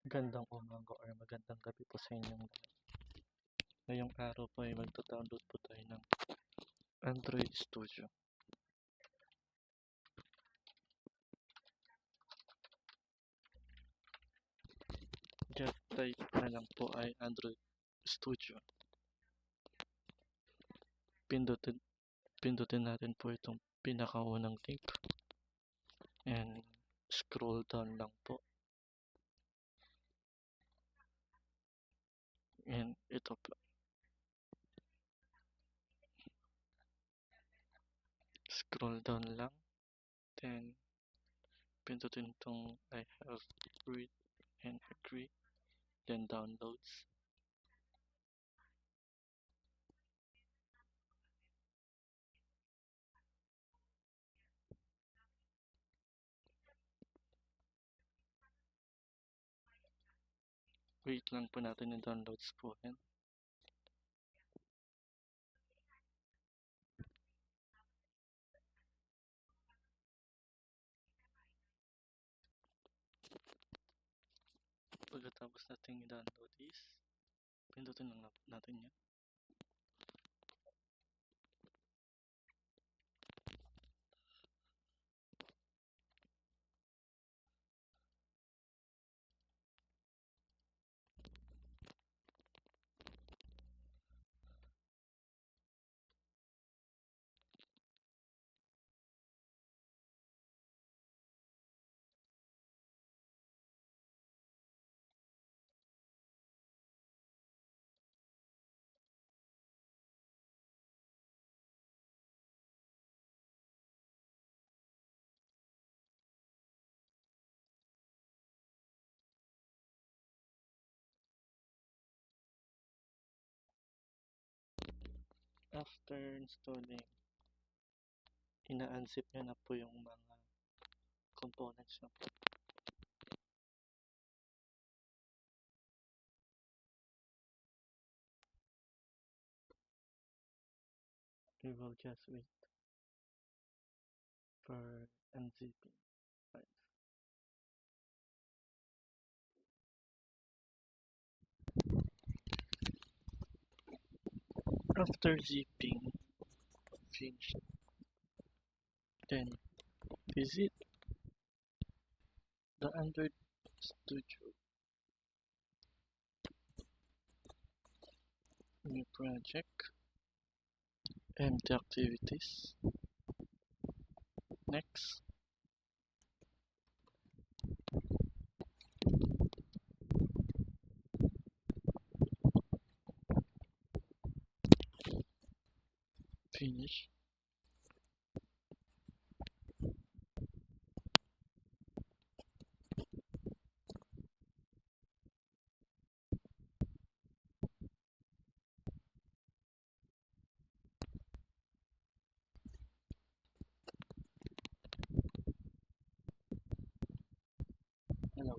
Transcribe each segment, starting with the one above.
Magandang umaga or magandang gabi po sa inyong lahat. Ngayong araw po ay magda-download po tayo ng Android Studio. Just type na lang po ay Android Studio. Pindutin natin po itong pinakaunang link. And scroll down lang po. And ito po. Scroll down lang. Then pindutin itong I have read and agree. Then downloads. Wait lang po natin yung downloads po yan. Pagkatapos natin i-download is pindutin lang natin yan. After installing, ina-unzip nyo na po yung mga components nyo. We will just wait for unzipping files. After zipping finished, then visit the Android Studio. New project, empty activities. Next. Finish. Hello.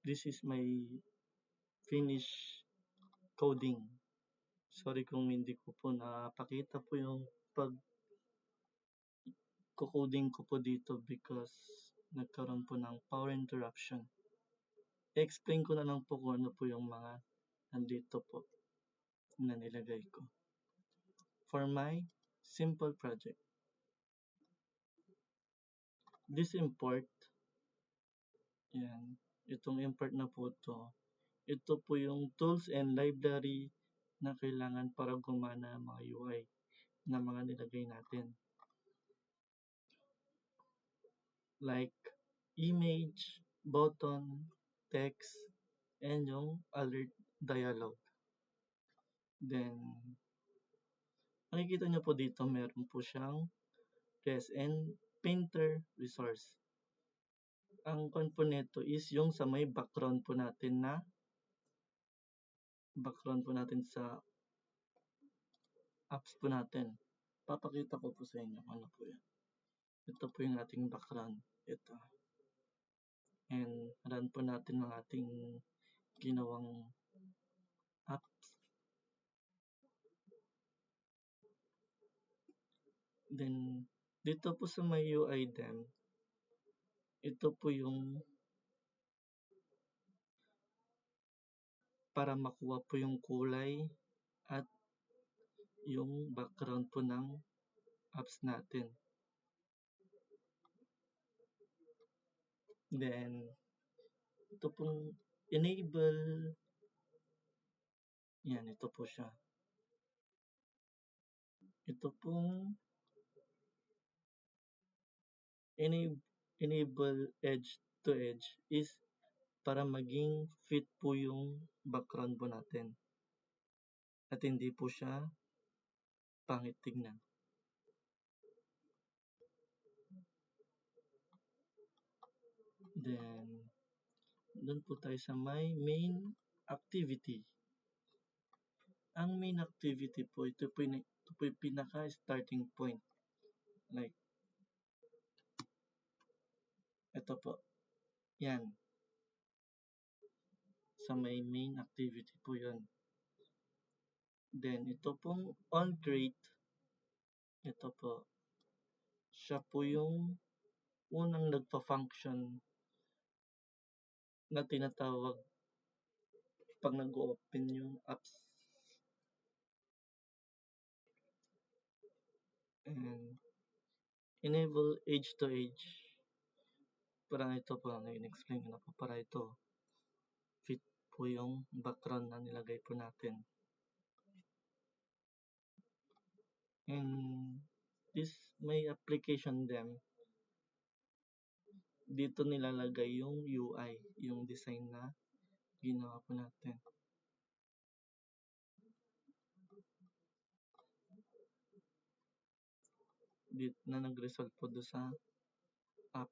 This is my finish coding. Sorry kung hindi ko po napakita po yung pag-coding ko po dito because nagkaroon po ng power interruption. I-explain ko na lang po kung ano po yung mga nandito po na nilagay ko. For my simple project, this import, yan, itong import na po ito po yung tools and library na kailangan para gumana ang mga UI na mga nilagay natin. Like image, button, text, and yung alert dialog. Then, makikita nyo po dito, meron po siyang PSN Painter resource. Ang kwan po nito is yung sa may background po natin sa apps po natin. Papakita ko po sa inyo kung ano po yan. Ito po yung ating background. Ito. And run po natin ang ating ginawang apps. Then, dito po sa may UI dem, ito po yung para makuha po yung kulay at yung background po ng apps natin. Then, ito pong enable. Yan, ito po siya. Ito pong enable edge to edge is para maging fit po yung background po natin. At hindi po siya pangit tignan. Then, doon po tayo sa my main activity. Ang main activity po, ito po yung pinaka-starting point. Like, ito po. Yan. Sa may main activity po yun. Then, ito pong on create. Ito po. Siya po yung unang nagpa-function na tinatawag pag nag-open yung apps. And enable edge to edge. Parang ito po ang in-explain ko na po. Para ito fit po yung background na nilagay po natin. And this may application dem. Dito nilalagay yung UI, yung design na ginawa po natin. Dito na nag-result po do sa app.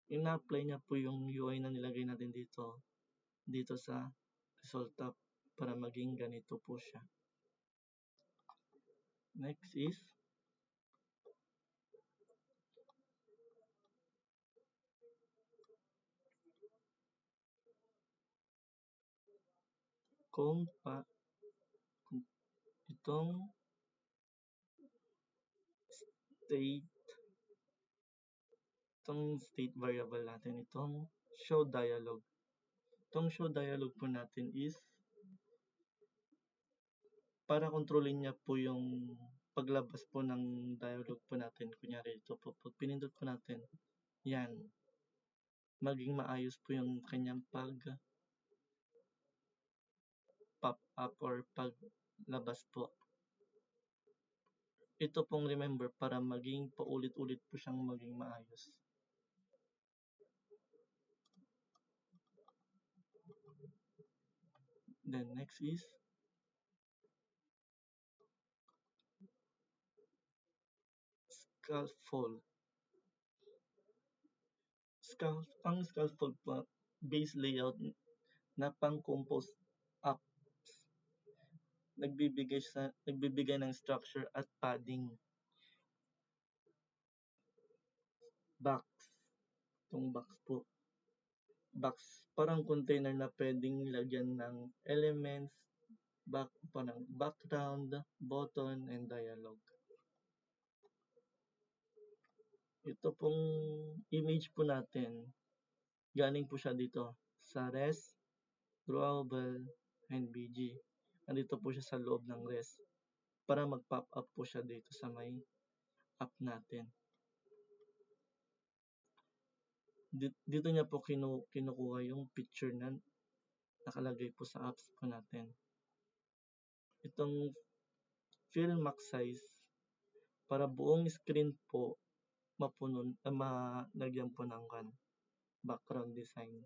Ina-apply niya po yung UI na nilagay natin dito sa result app para maging ganito po siya. Next is kung itong state variable natin, itong show dialog. Itong show dialog po natin is para kontrolin niya po yung paglabas po ng dialog po natin. Kunyari ito po, pag pinindot po natin, yan. Maging maayos po yung kanyang pop up or paglabas po. Ito pong remember para maging paulit-ulit po siyang maging maayos. Then next is scaffold. Ang scaffold po, base layout na pang-compose apps. Nagbibigay ng structure at padding. Box. Itong box po. Box, parang container na pwedeng lagyan ng elements, parang background, button, and dialog. Ito pong image po natin, galing po siya dito sa res, drawable, and bg. Nandito po siya sa loob ng res para mag-pop up po siya dito sa may app natin. Dito niya po kinukuha yung picture na nakalagay po sa apps po natin. Itong fill max size para buong screen po malagyan po ng background design.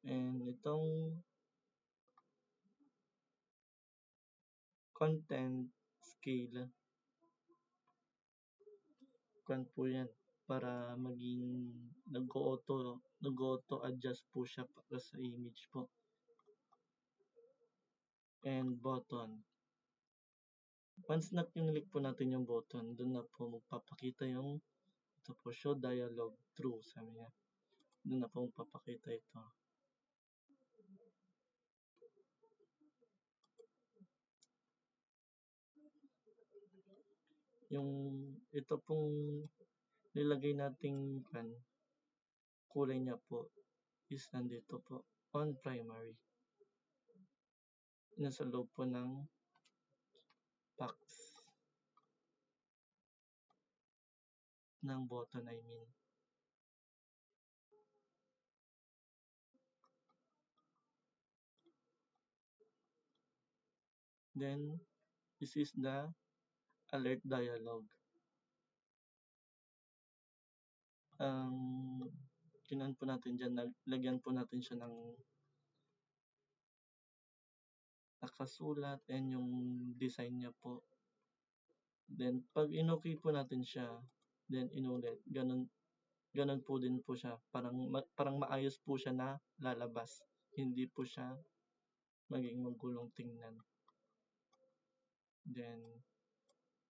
And itong content scale, kwan po yan, para maging nag-auto adjust po siya para sa image po. And button. Once na kinilik po natin yung button, dun na po magpapakita yung ito po, show dialog true, sabi niya. Dun na po magpapakita ito. Yung ito pong nilagay nating kulay niya po is nandito po, on primary. Nasa loob po ng box ng button, I mean. Then, this is the alert dialog. Kinan po natin dyan, lagyan po natin siya ng nakasulat and yung design niya po. Then, pag in-okay po natin siya, then inulit, ganun po din po siya. Parang maayos po siya na lalabas. Hindi po siya maging magulong tingnan. Then,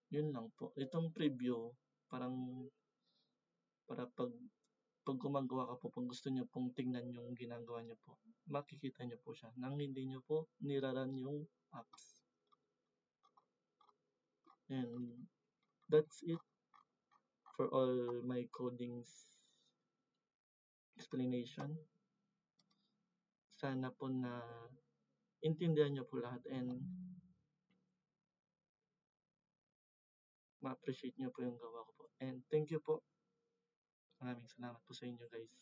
yun lang po. Itong preview, para pag gumagawa ka po, pag gusto niyo pong tingnan yung ginagawa niyo po, makikita niyo po siya nang hindi niyo po niraran yung apps. And that's it for all my codings explanation. Sana po na intindihan niyo po lahat and ma-appreciate niyo po yung gawa ko po. And thank you po. Maraming salamat po sa inyo guys.